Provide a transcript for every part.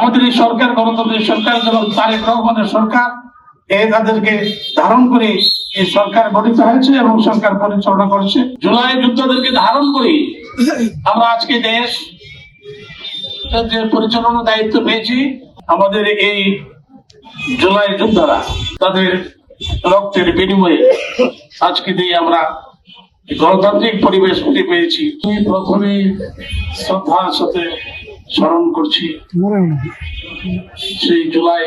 আমাদের এই সরকার গণতান্ত্রিক সরকার যেমন তারেক রহমানের সরকার তাদেরকে ধারণ করে এই সরকার গঠিত হয়েছে এবং সরকার পরিচালনা করছে। জুলাই যোদ্ধাদেরকে ধারণ করে আমরা আজকে দেশ যে পরিচালনার দায়িত্ব পেয়েছি। আমাদের এই জুলাই যোদ্ধারা তাদের রক্তের বিনিময়ে আজকে দিয়ে আমরা গণতান্ত্রিক পরিবেশ ফিরে পেয়েছি। প্রথমে শ্রদ্ধার সাথে স্মরণ করছি সেই জুলাই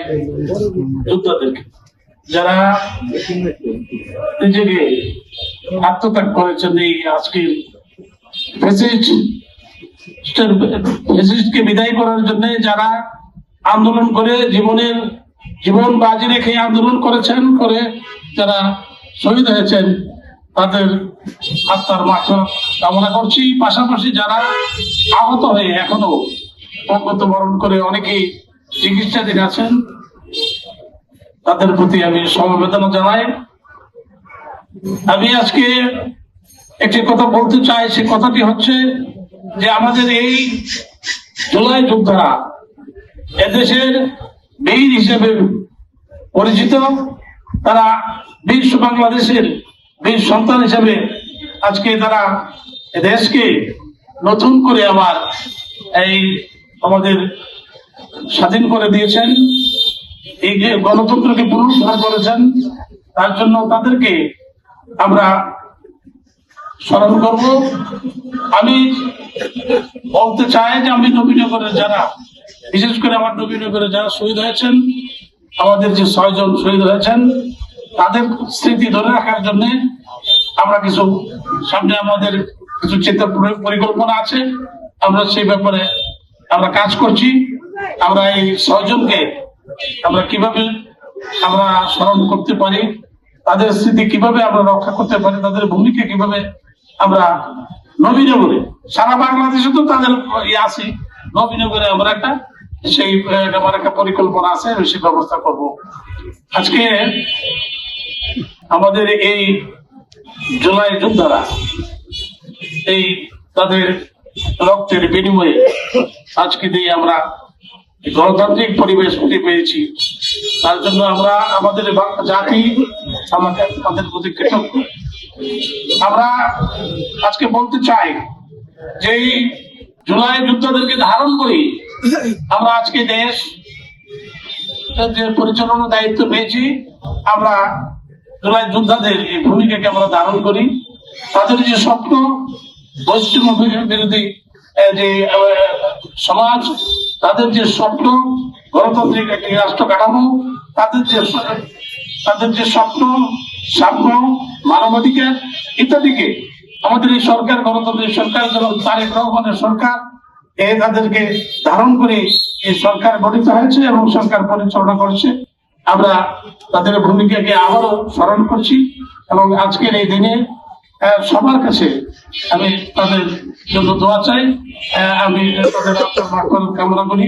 যোদ্ধাদেরকে, যারা নিজেকে আত্মত্যাগ করেছেন এই আজকের ফ্যাসিস্টকে বিদায় করার জন্য, যারা আন্দোলন করে জীবন বাজি রেখে আন্দোলন করেছেন, করে যারা শহীদ হয়েছেন তাদের আত্মার মাগফিরাত কামনা করছি। পাশাপাশি যারা আহত হয়ে এখনো অজ্ঞত বরণ করে অনেকেই চিকিৎসাধীন আছেন, তাদের প্রতি আমি সমবেদনা জানাই। আমি আজকে একটি কথা বলতে চাই, সে কথাটি হচ্ছে যে আমাদের এই জুলাই যোদ্ধারা এদেশের বীর হিসেবে পরিচিত। তারা বীর বাংলাদেশের বীর সন্তান হিসেবে আজকে তারা দেশকে নতুন করে আবার এই আমাদের স্বাধীন করে দিয়েছেন, এই যে গণতন্ত্রকে পুনরুদ্ধার করেছেন। তার জন্য তাদেরকে আমরা স্মরণ করব। আমি বলতে চাই যে আমি নবীনগরের যারা, বিশেষ করে আমার নবীনগরে যারা শহীদ হয়েছেন, আমাদের যে 6 জন শহীদ হয়েছেন, তাদের স্মৃতি ধরে রাখার জন্য আমরা কিছু সামনে আমাদের কিছু চিন্তা পরিকল্পনা আছে। আমরা সেই ব্যাপারে আমরা কাজ করছি। আমরা এই 6 জনকে আমরা কিভাবে আমরা স্মরণ করতে পারি, তাদের স্মৃতি কিভাবে আমরা রক্ষা করতে পারি, তাদের ভূমিকা কিভাবে আমরা নবীনগরে, সারা বাংলাদেশে তো তাদের আছে, নবীনগরে আমরা একটা সেই আমার একটা পরিকল্পনা আছে, সেই ব্যবস্থা করব। আজকে আমাদের এই জুলাই যোদ্ধারা এই তাদের রক্তের বিনিময়ে আজকে দিয়ে আমরা গণতান্ত্রিক পরিবেশ ফিরে পেয়েছি। তার জন্য আমরা আমাদের জাতি আমাদের প্রতি কৃতজ্ঞ। আমরা আজকে বলতে চাই যে এই জুলাই যোদ্ধাদেরকে ধারণ করি আমরা আজকে দেশ যে পরিচালনার দায়িত্ব পেয়েছি। আমরা জুলাই যোদ্ধাদের এই ভূমিকাকে আমরা ধারণ করি। তাদের যে স্বপ্ন, বৈষম্য বিরোধী যে সমাজ, তাদের যে স্বপ্ন, গণতান্ত্রিক একটি রাষ্ট্র কাঠামো, তাদের যে স্বপ্ন, সাম্য, মানবাধিকার ইত্যাদিকে আমাদের এই সরকার গণতান্ত্রিক সরকার যেমন তারেক রহমানের সরকার তাদেরকে ধারণ করে এই সরকার গঠিত হয়েছে এবং সরকার পরিচালনা করছে। আমরা তাদের ভূমিকাকে আবারও স্মরণ করছি এবং আজকের এই দিনে সবার কাছে আমি তাদের জন্য দোয়া চাই। আমি তাদের আত্মার মাগফিরাত কামনা করি।